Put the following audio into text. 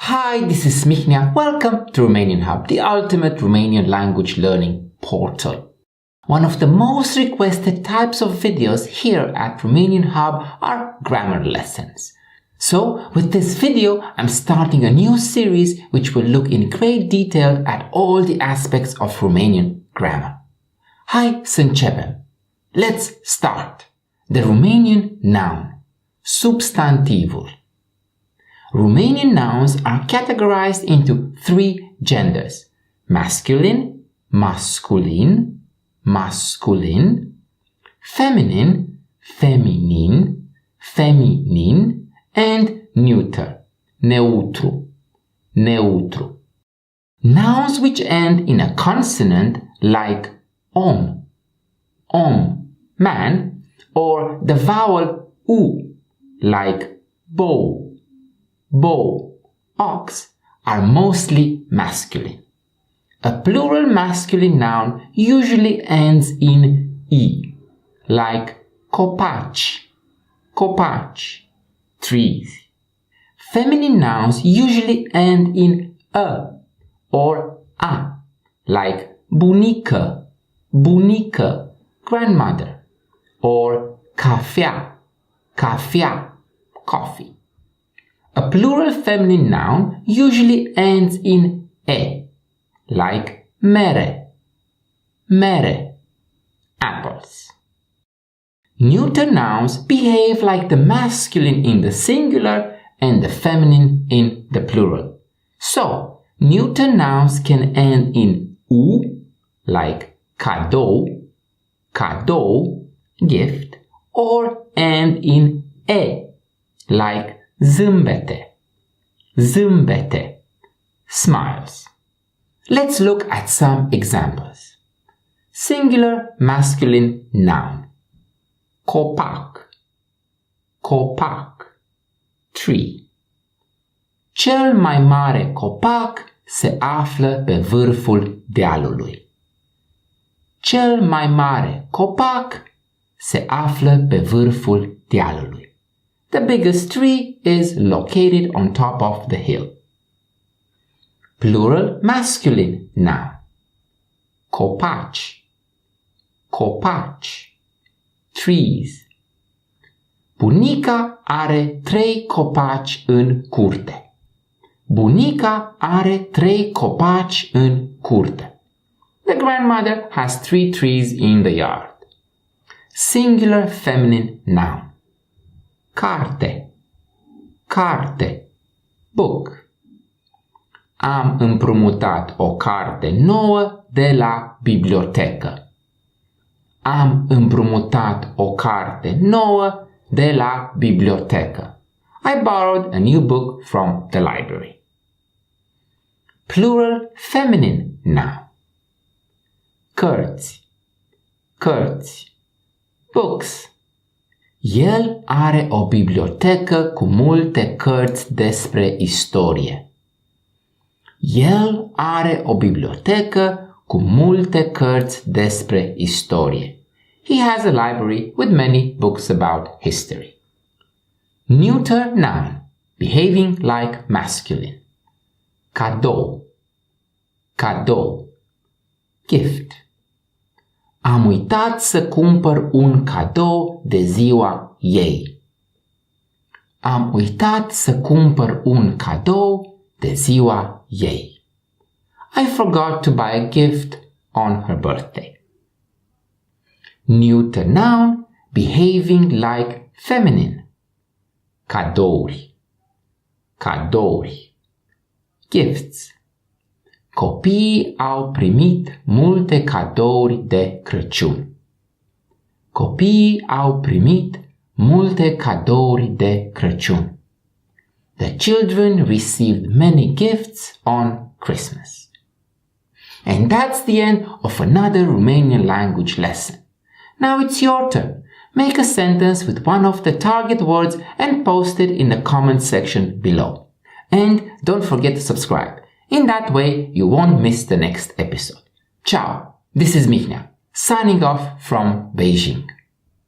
Hi, this is Mihnea. Welcome to Romanian Hub, the ultimate Romanian language learning portal. One of the most requested types of videos here at Romanian Hub are grammar lessons. So, with this video, I'm starting a new series which will look in great detail at all the aspects of Romanian grammar. Hai să începem! Let's start! The Romanian noun, substantivul. Romanian nouns are categorized into three genders: masculine, masculin, masculin, feminin, feminin, feminin, and neuter, neutru, neutru. Nouns which end in a consonant like om, man, or the vowel u like bow, ox, are mostly masculine. A plural masculine noun usually ends in e, like copaci, trees. Feminine nouns usually end in a or a, like bunică, grandmother, or cafea, coffee. A plural feminine noun usually ends in e, like mere, apples. Neuter nouns behave like the masculine in the singular and the feminine in the plural. So, neuter nouns can end in u, like cadou, gift, or end in e, like zâmbete, smiles. Let's look at some examples. Singular masculine noun, copac, tree. Cel mai mare copac se află pe vârful dealului. Cel mai mare copac se află pe vârful dealului. The biggest tree is located on top of the hill. Plural masculine noun, copaci, trees. Bunica are 3 copaci în curte. Bunica are 3 copaci în curte. The grandmother has 3 trees in the yard. Singular feminine noun, carte, book. Am împrumutat o carte nouă de la bibliotecă. Am împrumutat o carte nouă de la bibliotecă. I borrowed a new book from the library. Plural feminine noun, cărți, books. El are o bibliotecă cu multe cărți despre istorie. El are o bibliotecă cu multe cărți despre istorie. He has a library with many books about history. Neuter noun, behaving like masculine. Cadou, gift. Am uitat să cumpăr un cadou de ziua ei. Am uitat să cumpăr un cadou de ziua ei. I forgot to buy a gift on her birthday. Neuter noun, behaving like feminine. Cadouri, gifts. Copiii au primit multe cadouri de Crăciun. Copiii au primit multe cadouri de Crăciun. The children received many gifts on Christmas. And that's the end of another Romanian language lesson. Now it's your turn. Make a sentence with one of the target words and post it in the comment section below. And don't forget to subscribe. In that way, you won't miss the next episode. Ciao! This is Mihnea, signing off from Beijing.